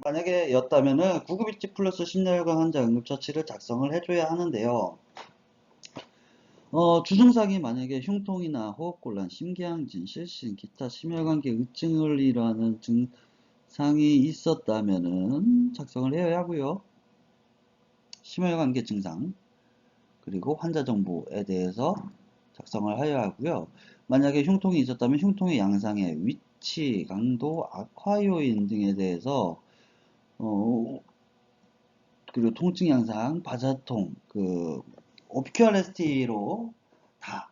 만약에 였다면은 구급일지 플러스 심혈관 환자 응급처치를 작성을 해줘야 하는데요. 주증상이 만약에 흉통이나 호흡곤란, 심기항진, 실신, 기타 심혈관계 의증을 일어나는 증상이 있었다면은 작성을 해야 하고요. 심혈관계 증상 그리고 환자 정보에 대해서 작성을 하여야 하고요. 만약에 흉통이 있었다면 흉통의 양상의 위치, 강도, 악화 요인 등에 대해서 그리고 통증 양상, 바자통, 오피큐어레스티로 다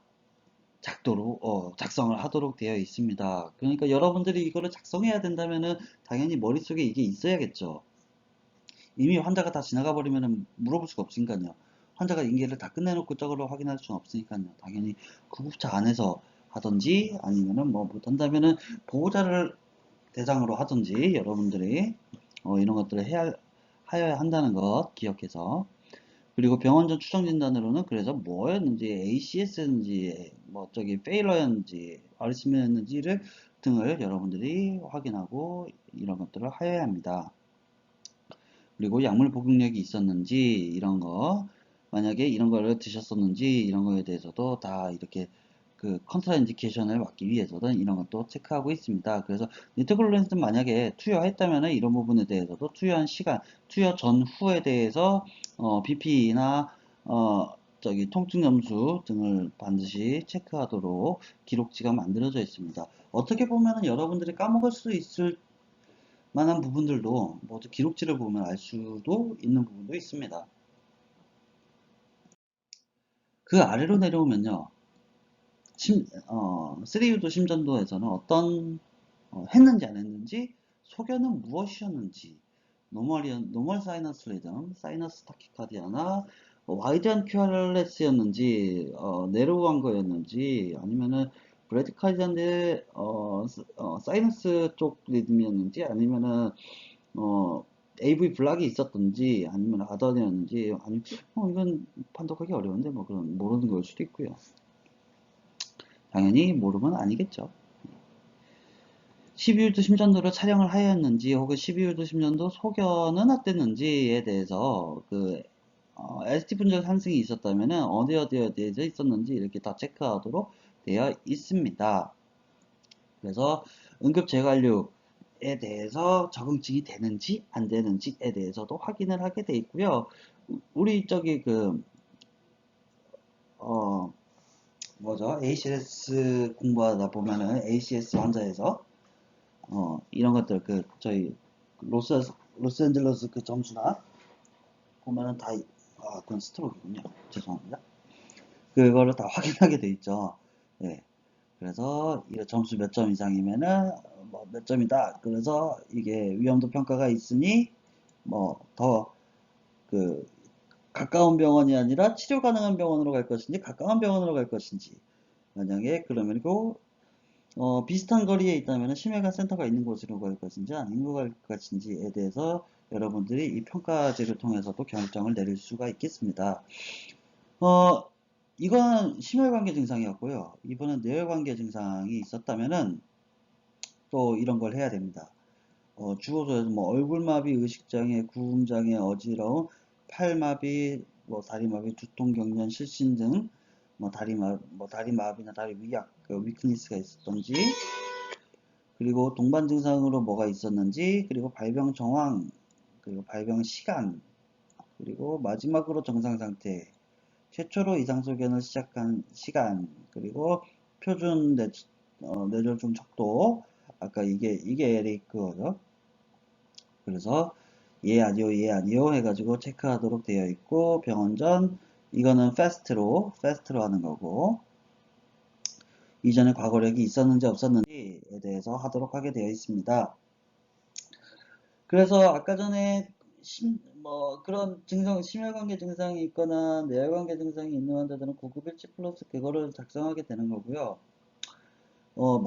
작성을 하도록 되어 있습니다. 그러니까 여러분들이 이거를 작성해야 된다면은 당연히 머릿속에 이게 있어야겠죠. 이미 환자가 다 지나가 버리면은 물어볼 수가 없으니까요. 환자가 인계를 다 끝내놓고 저걸로 확인할 수는 없으니까요. 당연히 구급차 안에서 하든지 아니면은 뭐 못한다면은 보호자를 대상으로 하든지 여러분들이 이런 것들을 하여야 한다는 것 기억해서, 그리고 병원 전 추정 진단으로는 그래서 뭐였는지, ACS였는지, 뭐 저기 페일러였는지, 아리스미였는지를 등을 여러분들이 확인하고 이런 것들을 하여야 합니다. 그리고 약물 복용력이 있었는지 이런 거, 만약에 이런 거를 드셨었는지 이런 거에 대해서도 다 이렇게 컨트라 인디케이션을 막기 위해서는 이런 것도 체크하고 있습니다. 그래서 니트글로렌스는 만약에 투여했다면 이런 부분에 대해서도 투여한 시간, 투여 전후에 대해서 BP나 저기 통증 점수 등을 반드시 체크하도록 기록지가 만들어져 있습니다. 어떻게 보면 여러분들이 까먹을 수 있을 만한 부분들도 모두 기록지를 보면 알 수도 있는 부분도 있습니다. 그 아래로 내려오면요. 3유도 심전도에서는 했는지 안 했는지, 소견은 무엇이었는지, 노멀 사이너스 리듬, 사이너스 타키카디아나, 와이드한 큐어레스였는지, 내로우한 거였는지, 아니면은 브레디카디아인데, 사이너스 쪽 리듬이었는지, 아니면은, 어, AV 블락이 있었던지, 아니면 아더이었는지, 아니면, 이건 판독하기 어려운데, 뭐, 그런, 모르는 걸 수도 있고요. 당연히 모르면 아니겠죠. 12홀드 심전도를 촬영을 하였는지 혹은 12홀드 심전도 소견은 어땠는지에 대해서 ST 분절 상승이 있었다면 어디에서 있었는지 이렇게 다 체크하도록 되어 있습니다. 그래서 응급 재관료에 대해서 적응증이 되는지 안 되는지에 대해서도 확인을 하게 돼 있고요. 우리 저기 뭐죠? ACS 공부하다 보면은 ACS 환자에서 이런 것들 저희 로스앤젤레스 점수나 보면은 그건 스트로크군요. 죄송합니다. 그거를 다 확인하게 돼 있죠. 예. 그래서 이 점수 몇 점 이상이면은 뭐 몇 점이다. 그래서 이게 위험도 평가가 있으니 뭐 더 가까운 병원이 아니라 치료 가능한 병원으로 갈 것인지 가까운 병원으로 갈 것인지, 만약에 그러면 비슷한 거리에 있다면 심혈관 센터가 있는 곳으로 갈 것인지 아닌 갈 것인지에 대해서 여러분들이 이 평가제를 통해서도 결정을 내릴 수가 있겠습니다. 어, 이건 심혈관계 증상이었고요. 이번엔 뇌혈관계 증상이 있었다면은 또 이런 걸 해야 됩니다. 주호소에서 뭐 얼굴마비, 의식장애, 구음장애, 어지러움, 팔마비, 뭐 다리마비, 두통경련, 실신 등 뭐 다리마비나 다리 위약, 위크니스가 있었던지, 그리고 동반 증상으로 뭐가 있었는지, 그리고 발병 정황, 그리고 발병 시간, 그리고 마지막으로 정상 상태, 최초로 이상 소견을 시작한 시간, 그리고 표준 뇌졸중 척도, 아까 이게 에리크거죠. 그래서 예 아니요 예 아니요 해가지고 체크하도록 되어 있고, 병원 전 이거는 패스트로 하는 거고, 이전에 과거력이 있었는지 없었는지에 대해서 하도록 하게 되어 있습니다. 그래서 아까 전에 그런 심혈관계 증상이 있거나 뇌혈관계 증상이 있는 환자들은 구급일지 플러스 그거를 작성하게 되는 거고요.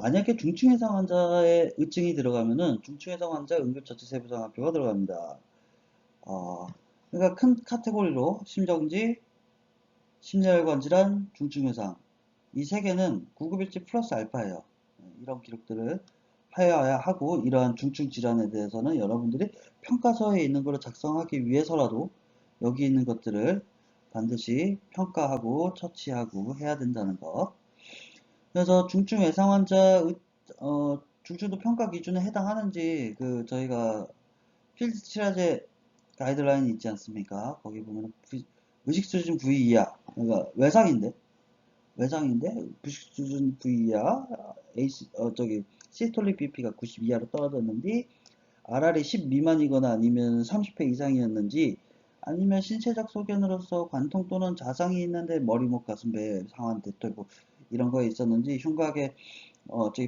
만약에 중증해상 환자의 의증이 들어가면은 중증해상 환자 응급처치 세부상황표가 들어갑니다. 그러니까 큰 카테고리로 심정지, 심혈관 질환, 중증해상, 이 세 개는 구급일지 플러스 알파예요. 이런 기록들을 하여야 하고, 이러한 중증 질환에 대해서는 여러분들이 평가서에 있는 것을 작성하기 위해서라도 여기 있는 것들을 반드시 평가하고 처치하고 해야 된다는 것. 그래서 중증 외상 환자 중증도 평가 기준에 해당하는지 저희가 필드 치료제 가이드라인이 있지 않습니까? 거기 보면 의식 수준 V 이하, 그러니까 외상인데 부식 수준 V 이하, 시스톨릭 BP가 90 이하로 떨어졌는지, RR이 10 미만이거나 아니면 30회 이상이었는지, 아니면 신체적 소견으로서 관통 또는 자상이 있는데 머리, 목, 가슴, 배, 상완, 대퇴부 이런 거에 있었는지, 흉곽에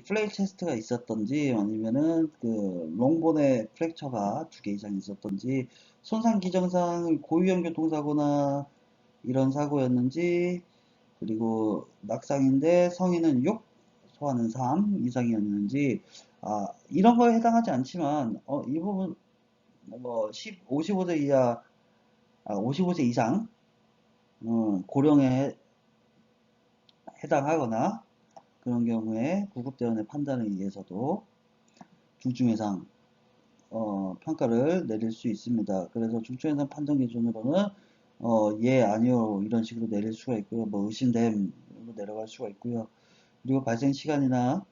플레이 체스트가 있었던지, 아니면은 롱본의 프랙처가 2개 이상 있었던지, 손상 기정상 고위험 교통사고나 이런 사고였는지, 그리고 낙상인데 성인은 6, 소아는 3 이상이었는지, 이런 거에 해당하지 않지만, 이 부분, 55세 이하, 55세 이상, 고령에 해당하거나, 그런 경우에 구급대원의 판단에 의해서도 중증외상, 평가를 내릴 수 있습니다. 그래서 중증외상 판정 기준으로는, 예, 아니요, 이런 식으로 내릴 수가 있고요. 뭐, 의심됨으로 내려갈 수가 있고요. 그리고 발생 시간이나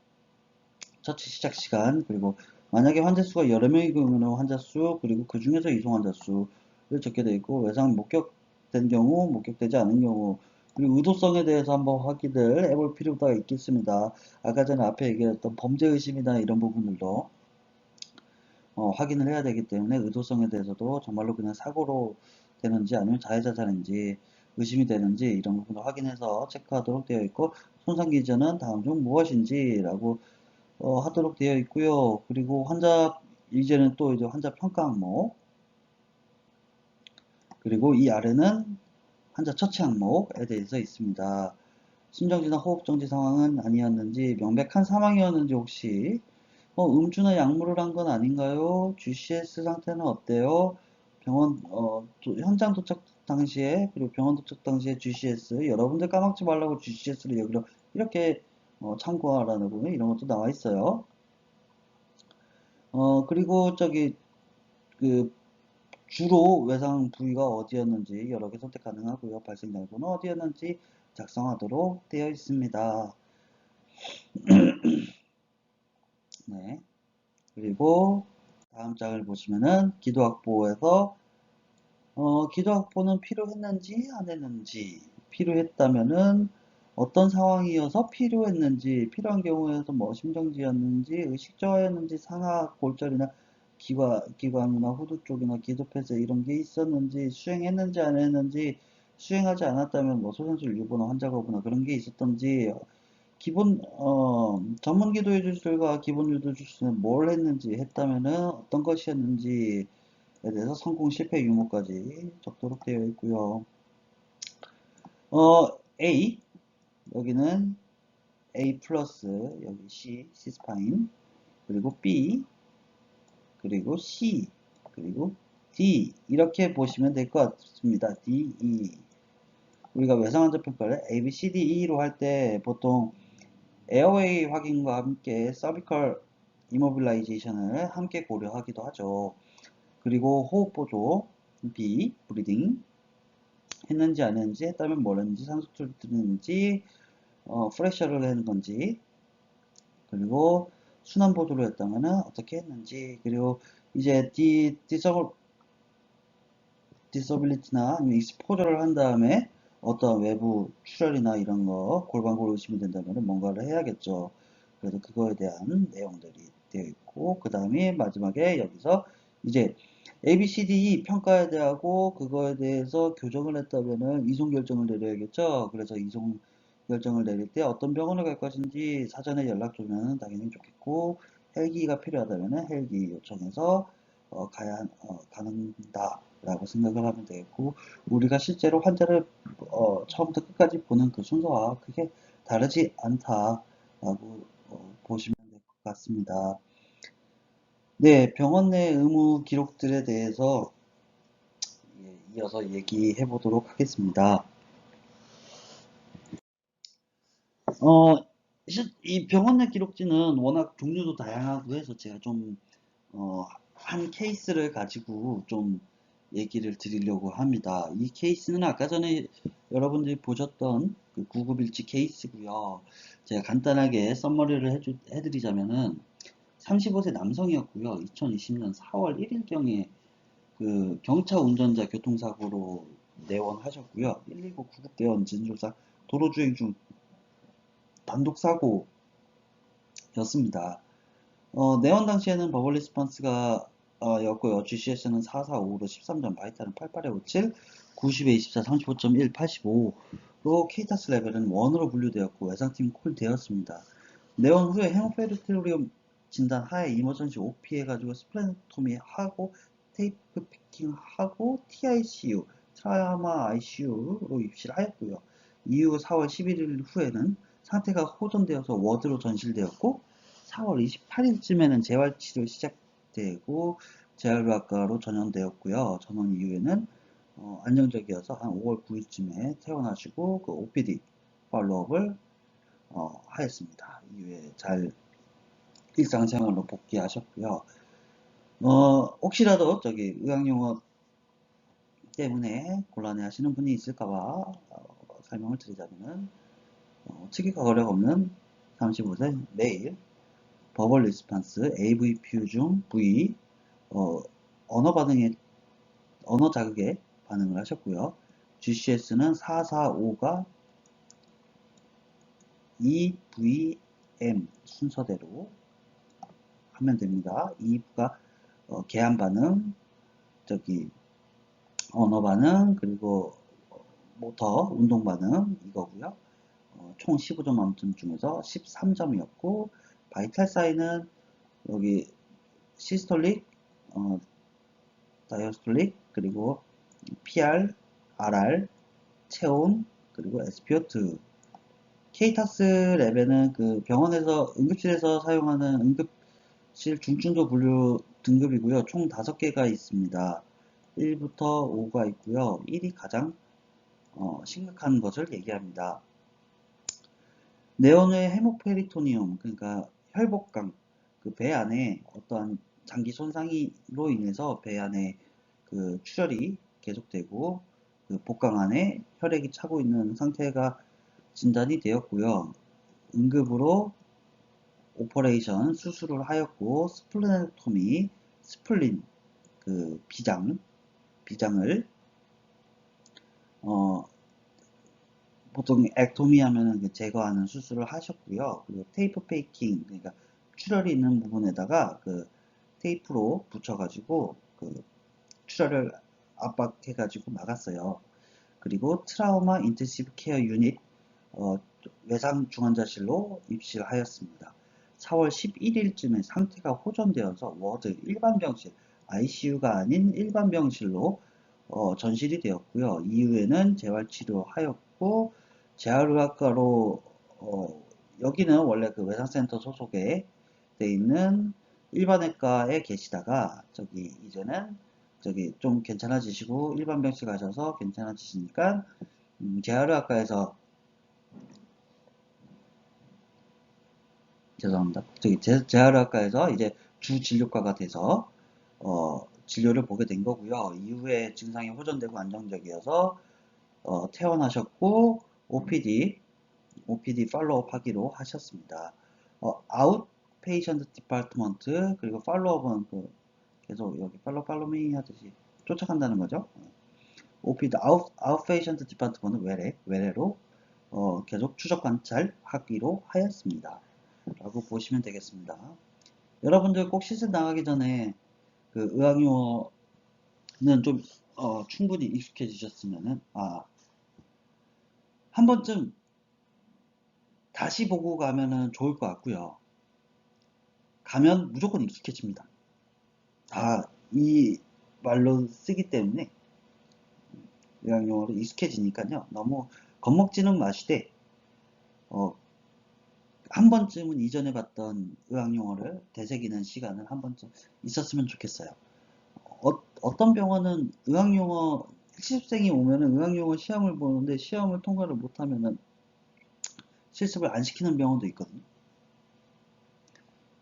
처치 시작 시간, 그리고 만약에 환자 수가 여러 명이 경우는 환자 수, 그리고 그 중에서 이송 환자 수를 적게 되어 있고, 외상 목격된 경우, 목격되지 않은 경우, 그리고 의도성에 대해서 한번 확인을 해볼 필요가 있겠습니다. 아까 전에 앞에 얘기했던 범죄 의심이나 이런 부분들도 확인을 해야 되기 때문에, 의도성에 대해서도 정말로 그냥 사고로 되는지 아니면 자해자살인지 의심이 되는지 이런 부분을 확인해서 체크하도록 되어 있고, 손상 기전은 다음 중 무엇인지 라고 하도록 되어 있고요. 그리고 이제는 또 이제 환자 평가 항목, 그리고 이 아래는 환자 처치 항목에 대해서 있습니다. 심정지나 호흡정지 상황은 아니었는지, 명백한 사망이었는지, 혹시 음주나 약물을 한 건 아닌가요? GCS 상태는 어때요? 현장 도착 당시에, 그리고 병원 도착 당시에 GCS, 여러분들 까먹지 말라고 GCS를 여기로 이렇게 참고하라는 부분, 이런 것도 나와 있어요. 그리고 그, 주로 외상 부위가 어디였는지 여러 개 선택 가능하고요. 발생 장소는 어디였는지 작성하도록 되어 있습니다. 네. 그리고 다음 장을 보시면은 기도 확보에서 기도 확보는 필요했는지 안 했는지, 필요했다면은 어떤 상황이어서 필요했는지, 필요한 경우에서 뭐 심정지였는지, 의식저하였는지, 상하 골절이나 기관이나 후두 쪽이나 기도 폐쇄 이런 게 있었는지, 수행했는지 안 했는지, 수행하지 않았다면 뭐 소생술 유보나 환자 거부나 그런 게 있었던지, 전문 기도해 주술과 기본 유도 주술은 뭘 했는지, 했다면은 어떤 것이었는지에 대해서 성공 실패 유무까지 적도록 되어 있고요. A, 여기는 A 플러스, 여기 C 스파인, 그리고 B, 그리고 C, 그리고 D, 이렇게 보시면 될 것 같습니다. D, E. 우리가 외상환자 평가를 A, B, C, D, E로 할 때 보통 에어웨이 확인과 함께 서비컬 이모빌라이제이션을 함께 고려하기도 하죠. 그리고 호흡 보조, B, 브리딩 했는지 안 했는지, 했다면 뭘 했는지, 산소를 드는지, 프레셔를 하는 건지, 그리고 순환 보조를 했다면 어떻게 했는지, 그리고 이제 디서빌리티나 아니면 익스포저를 한 다음에 어떤 외부 출혈이나 이런 거 골반골 의심이 된다면 뭔가를 해야겠죠. 그래서 그거에 대한 내용들이 되어 있고, 그 다음에 마지막에 여기서 이제 ABCDE 평가에 대하고 그거에 대해서 교정을 했다면은 이송 결정을 내려야겠죠. 그래서 이송 결정을 내릴 때 어떤 병원을 갈 것인지 사전에 연락 주면 당연히 좋겠고, 헬기가 필요하다면 헬기 요청해서 가는다 라고 생각을 하면 되겠고, 우리가 실제로 환자를 처음부터 끝까지 보는 그 순서와 크게 다르지 않다라고 보시면 될 것 같습니다. 네, 병원 내 의무 기록들에 대해서 이어서 얘기해 보도록 하겠습니다. 이 병원 내 기록지는 워낙 종류도 다양하고 해서 제가 좀, 한 케이스를 가지고 좀 얘기를 드리려고 합니다. 이 케이스는 아까 전에 여러분들이 보셨던 그 구급일지 케이스고요. 제가 간단하게 썸머리를 해드리자면은 35세 남성이었고요. 2020년 4월 1일경에 그 경차 운전자 교통사고로 내원하셨고요. 119 구급대원 진술상 도로주행 중 단독사고였습니다. 내원 당시에는 버블 리스폰스가 였고요. GCS는 445로 13점, 바이탈은 88에 57, 90에 24, 35.1, 85로 케이타스 레벨은 1으로 분류되었고 외상팀 콜되었습니다. 내원 후에 헤모페리토리움 진단 하에 이머전시 OP 해가지고 스플레노토미 하고 테이프 피킹 하고 TICU, 트라우마 ICU로 입시를 하였고요. 이후 4월 11일 후에는 상태가 호전되어서 워드로 전실되었고 4월 28일쯤에는 재활치료 시작되고 재활의학과로 전원되었고요. 전원 이후에는 안정적이어서 한 5월 9일쯤에 퇴원하시고 그 OPD 팔로업을 하였습니다. 이후에 잘 일상생활로 복귀하셨고요. 혹시라도 저기 의학용어 때문에 곤란해 하시는 분이 있을까봐 설명을 드리자면은 특이가 어력 없는 35세 메일 버벌 리스판스, AV 퓨중, V, 언어 반응에, 언어 자극에 반응을 하셨고요. GCS는 445가 EVM 순서대로 하면 됩니다. EV가 개한 반응, 저기 언어 반응, 그리고 모터 운동 반응 이거고요. 총 15점 만점 중에서 13점이었고 바이탈 사인은 여기 시스톨릭, 다이어스톨릭, 그리고 PR, RR, 체온, 그리고 SPO2. 케이타스 레벨은 그 병원에서 응급실에서 사용하는 응급실 중증도 분류 등급이고요. 총 5개가 있습니다. 1부터 5가 있고요. 1이 가장 심각한 것을 얘기합니다. 네온의 헤모페리토니움, 그러니까 혈복강, 그 배 안에 어떠한 장기 손상으로 인해서 배 안에 그 출혈이 계속되고 그 복강 안에 혈액이 차고 있는 상태가 진단이 되었고요. 응급으로 오퍼레이션 수술을 하였고 스플레노토미, 스플린 그 비장을 어, 보통 액토미 하면은 그 제거하는 수술을 하셨고요. 그리고 테이프 페이킹, 그러니까 출혈이 있는 부분에다가 그 테이프로 붙여가지고 그 출혈을 압박해가지고 막았어요. 그리고 트라우마 인텐시브 케어 유닛 외상 중환자실로 입실 하였습니다. 4월 11일쯤에 상태가 호전되어서 워드 일반 병실, ICU가 아닌 일반 병실로 전실이 되었고요. 이후에는 재활치료하였고 재활의학과로 여기는 원래 그 외상센터 소속에 돼 있는 일반외과에 계시다가 저기 이제는 저기 좀 괜찮아지시고 일반 병실 가셔서 괜찮아지시니까 재활의학과에서 죄송합니다. 저기 재활의학과에서 이제 주 진료과가 돼서 진료를 보게 된 거고요. 이후에 증상이 호전되고 안정적이어서 퇴원하셨고 OPD 팔로우업 하기로 하셨습니다. 아웃 페이션트 디파트먼트 그리고 팔로우업은 그 계속 여기 팔로미 하듯이 쫓아간다는 거죠. OPD 아웃 페이션트 디파트먼트 외래로 계속 추적 관찰 하기로 하였습니다. 라고 보시면 되겠습니다. 여러분들 꼭 시술 나가기 전에 그 의학용어는 좀 충분히 익숙해지셨으면은 한 번쯤 다시 보고 가면은 좋을 것 같고요. 가면 무조건 익숙해집니다. 다 이 말로 쓰기 때문에 의학용어로 익숙해지니까요. 너무 겁먹지는 마시되 한 번쯤은 이전에 봤던 의학용어를 되새기는 시간을 한 번쯤 있었으면 좋겠어요. 어떤 병원은 의학용어 실습생이 오면은 의학용어 시험을 보는데 시험을 통과를 못하면은 실습을 안 시키는 병원도 있거든요.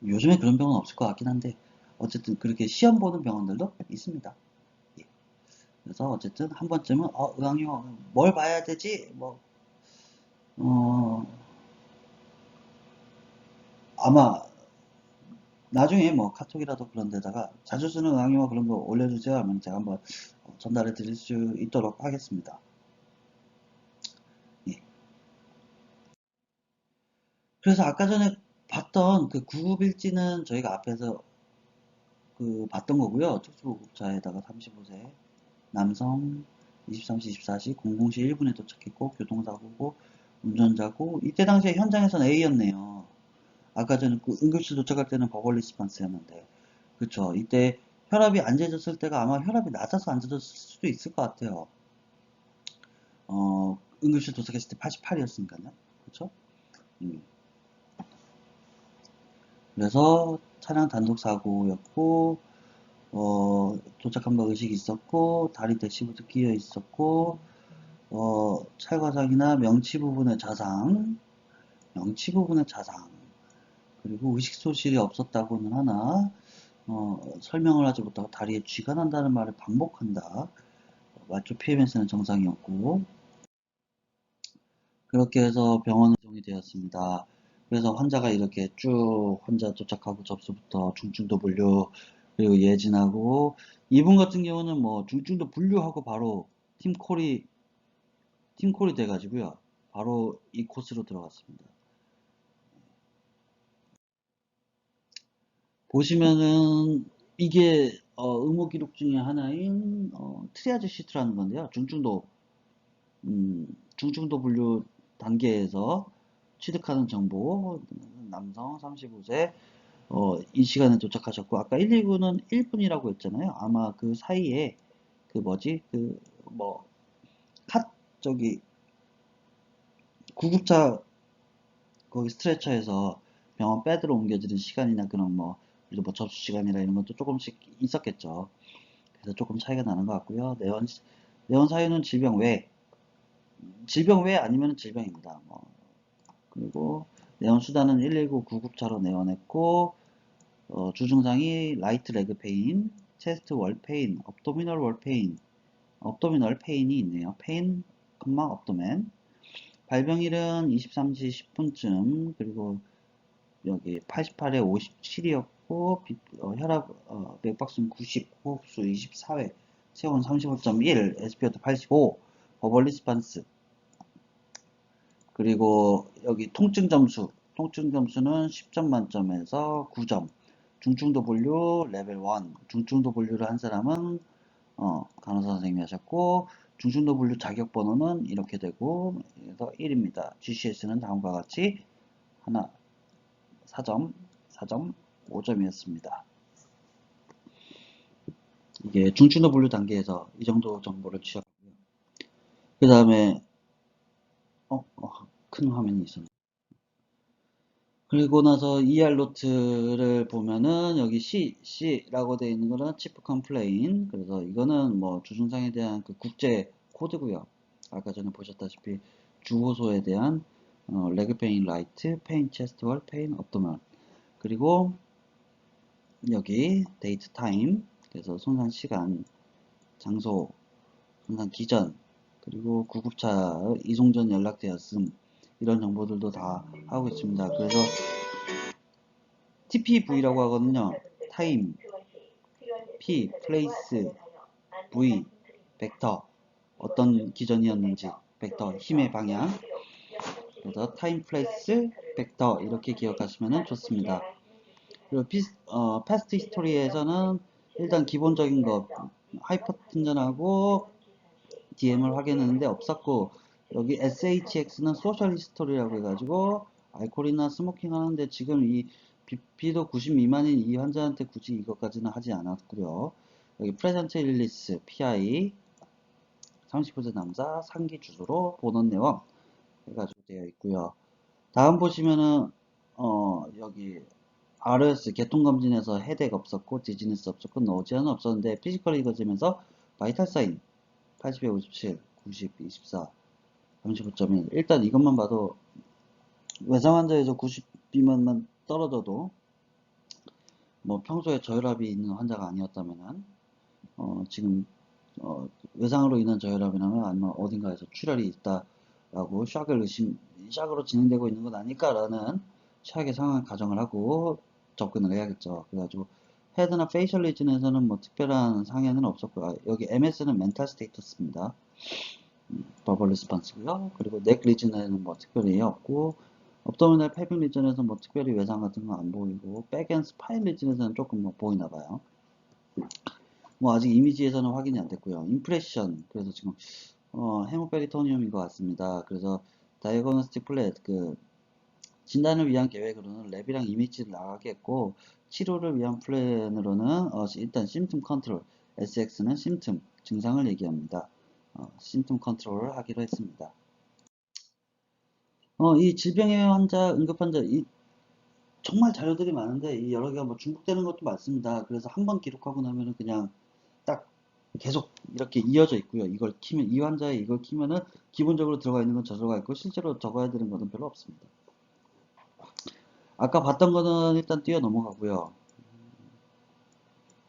요즘에 그런 병원 없을 것 같긴 한데 어쨌든 그렇게 시험 보는 병원들도 있습니다. 예. 그래서 어쨌든 한 번쯤은 의학용 뭘 봐야 되지? 뭐 어, 아마 나중에 뭐 카톡이라도 그런 데다가 자주 쓰는 의학용어 그런 거 올려주세요 하면 제가 한번 전달해 드릴 수 있도록 하겠습니다. 예. 그래서 아까 전에 봤던 그 구급일지는 저희가 앞에서 그 봤던 거고요. 특수보급자에다가 35세 남성 23시 24시 00시 1분에 도착했고 교통사고고 운전자고 이때 당시에 현장에서는 A였네요. 아까 전에 그 응급실 도착할 때는 버벌리 스판스였는데 그쵸. 이때 혈압이 안 재졌을 때가 아마 혈압이 낮아서 안 재졌을 수도 있을 것 같아요. 응급실 도착했을 때 88이었으니까요. 그쵸? 음. 그래서 차량 단독 사고였고 도착한 바 의식이 있었고 다리 대시부터 끼어 있었고 찰과상이나 명치 부분의 자상 그리고 의식 소실이 없었다고는 하나 설명을 하지 못하고 다리에 쥐가 난다는 말을 반복한다. 말초 PMS는 정상이었고 그렇게 해서 병원에 이송이 되었습니다. 그래서 환자가 이렇게 쭉 환자 도착하고 접수부터 중증도 분류 그리고 예진하고 이분 같은 경우는 뭐 중증도 분류하고 바로 팀콜이 돼가지고요. 바로 이 코스로 들어갔습니다. 보시면은 이게 의무 기록 중에 하나인 트리아지 시트라는 건데요. 중증도 분류 단계에서 취득하는 정보 남성 35세 이 시간에 도착하셨고 아까 119는 1분이라고 했잖아요. 아마 그 사이에 그 뭐지 그 뭐 저기 구급차 거기 스트레처에서 병원 베드로 옮겨지는 시간이나 그런 뭐 그리고 뭐 접수 시간이나 이런 것도 조금씩 있었겠죠. 그래서 조금 차이가 나는 것 같고요. 내원 사유는 질병 외 아니면 질병입니다. 뭐 그리고 내원 수단은 119 구급차로 내원했고 주증상이 라이트 레그 페인, 체스트 월 페인, 업도미널 페인이 있네요. 페인, 업도맨. 발병일은 23시 10분쯤 그리고 여기 88에 57이었고 혈압 맥박수는 90, 호흡수 24회, 체온 35.1, SpO2 85, 버벌리 스판스 그리고 여기 통증 점수는 10점 만점에서 9점. 중증도 분류 레벨 1. 중증도 분류를 한 사람은 간호사 선생님이 하셨고 중증도 분류 자격 번호는 이렇게 되고 그래서 1입니다. GCS는 다음과 같이 하나 4점, 4점, 5점이었습니다. 이게 중증도 분류 단계에서 이 정도 정보를 취합하고요. 그 다음에 큰 화면이 있었네. 그리고 나서 ER 노트를 보면은 여기 C라고 되어 있는 거는 치프 컴플레인. 그래서 이거는 뭐 주증상에 대한 그 국제 코드고요. 아까 전에 보셨다시피 주호소에 대한 레그 페인 라이트, 페인 체스트월, 페인 업도면. 그리고 여기 데이트 타임. 그래서 손상 시간, 장소, 손상 기전, 그리고 구급차 이송 전 연락되었음. 이런 정보들도 다 하고 있습니다. 그래서 TPV라고 하거든요. 타임, P, 플레이스, V, 벡터. 어떤 기전이었는지, 벡터, 힘의 방향. 그래서 타임, 플레이스, 벡터 이렇게 기억하시면 좋습니다. 그리고 패스트 히스토리에서는 일단 기본적인 거 하이퍼텐전하고 DM을 확인했는데 없었고 여기 SHX는 소셜 히스토리라고 해가지고 알코올이나 스모킹 하는데 지금 이 BP도 90 미만인 이 환자한테 굳이 이것까지는 하지 않았고요. 여기 프레젠트 일리스 PI 35세 남자 상기 주소로 보는 내용 해가지고 되어 있고요. 다음 보시면은 여기 RS 개통검진에서 헤덱 없었고 디지니스 없었고 노지아는 없었는데 피지컬 이거지면서 바이탈 사인 80에 57, 90, 24, 35.1 일단 이것만 봐도 외상 환자에서 90비만만 떨어져도 뭐 평소에 저혈압이 있는 환자가 아니었다면은 지금 외상으로 인한 저혈압이라면 아니면 어딘가에서 출혈이 있다라고 샥으로 진행되고 있는 건 아닐까라는 최악의 상황을 가정을 하고 접근을 해야겠죠. 그래가지고 헤드나 페이셜 리전에서는 뭐 특별한 상해는 없었고요. 여기 MS는 멘탈 스테이터스입니다. 버벌 리스판스고요. 그리고 넥 리전에는 뭐 특별히 없고 업도미널 pelvic 리전에서 뭐 특별히 외상 같은 건 안 보이고 백앤 스파인 리전에서는 조금 뭐 보이나 봐요. 뭐 아직 이미지에서는 확인이 안 됐고요. 임프레션 그래서 지금 헤모페리토니움인 것 같습니다. 그래서 다이어그노스틱 플랫 그 진단을 위한 계획으로는 랩이랑 이미지를 나가겠고 치료를 위한 플랜으로는 일단 심틈 컨트롤 SX는 심틈 증상을 얘기합니다. 심틈 컨트롤을 하기로 했습니다. 이 질병의 환자, 응급 환자, 정말 자료들이 많은데 이 여러 개가 뭐 중복되는 것도 많습니다. 그래서 한 번 기록하고 나면은 그냥 딱 계속 이렇게 이어져 있고요. 이걸 키면 이 환자의 이걸 키면은 기본적으로 들어가 있는 건 저절가 있고 실제로 적어야 되는 것은 별로 없습니다. 아까 봤던 거는 일단 뛰어 넘어가고요.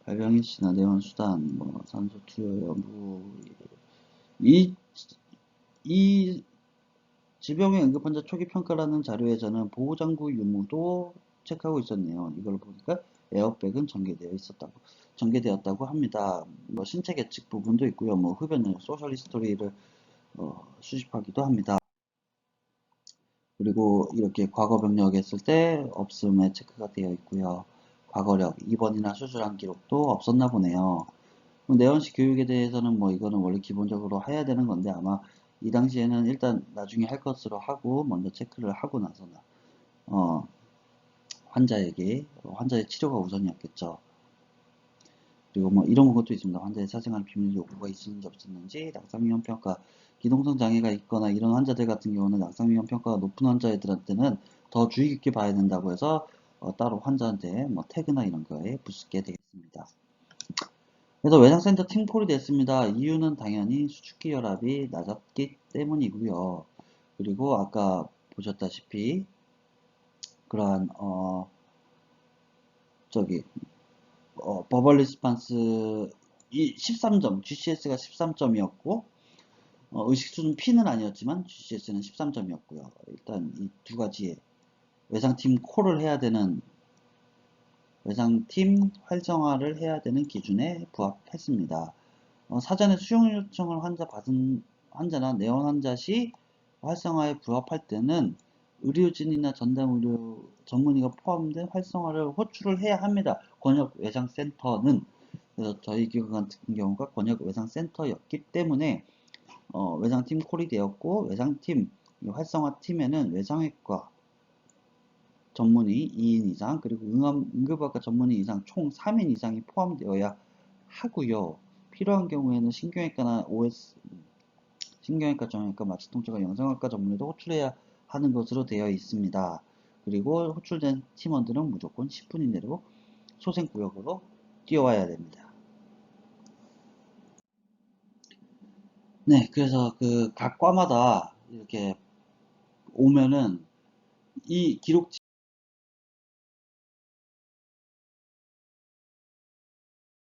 발병 일시나 내원 수단, 뭐 산소 투여 여부 이, 이 질병의 응급 환자 초기 평가라는 자료에서는 보호장구 유무도 체크하고 있었네요. 이걸 보니까 에어백은 전개되었다고 합니다. 뭐 신체 계측 부분도 있고요. 뭐 흡연, 소셜 히스토리를 수집하기도 합니다. 그리고 이렇게 과거 병력했을 때 없음에 체크가 되어 있고요. 과거력, 입원이나 수술한 기록도 없었나 보네요. 내원식 교육에 대해서는 뭐 이거는 원래 기본적으로 해야 되는 건데 아마 이 당시에는 일단 나중에 할 것으로 하고 먼저 체크를 하고 나서는 어, 환자의 치료가 우선이었겠죠. 그리고 뭐 이런 것도 있습니다. 환자의 사생활 비밀 요구가 있었는지 없었는지, 낙상위험 평가, 기동성 장애가 있거나 이런 환자들 같은 경우는 낙상위험 평가가 높은 환자들한테는 더 주의 깊게 봐야 된다고 해서 따로 환자한테 뭐 태그나 이런 거에 붙게 되겠습니다. 그래서 외상센터 팀콜이 됐습니다. 이유는 당연히 수축기 혈압이 낮았기 때문이고요. 그리고 아까 보셨다시피 그러한 저기 버벌 리스판스 이 13점, GCS가 13점이었고 의식 수준 P는 아니었지만 GCS는 13점이었고요. 일단 이 두 가지의 외상팀 콜을 해야 되는 외상팀 활성화를 해야 되는 기준에 부합했습니다. 사전에 수용 요청을 받은 환자나 내원 환자 시 활성화에 부합할 때는 의료진이나 전담 의료 전문의가 포함된 활성화를 호출을 해야 합니다. 권역 외상센터는 그래서 저희 기관 같은 경우가 권역 외상센터였기 때문에 외상팀 콜이 되었고 외상팀 활성화 팀에는 외상외과 전문의 2인 이상 그리고 응급학과 전문의 이상 총 3인 이상이 포함되어야 하고요. 필요한 경우에는 신경외과나 OS, 신경외과, 정형외과, 마취통증과 영상학과 전문의도 호출해야 하는 것으로 되어 있습니다. 그리고 호출된 팀원들은 무조건 10분 이내로 소생구역으로 뛰어와야 됩니다. 네, 그래서 그 각 과마다 이렇게 오면은 이 기록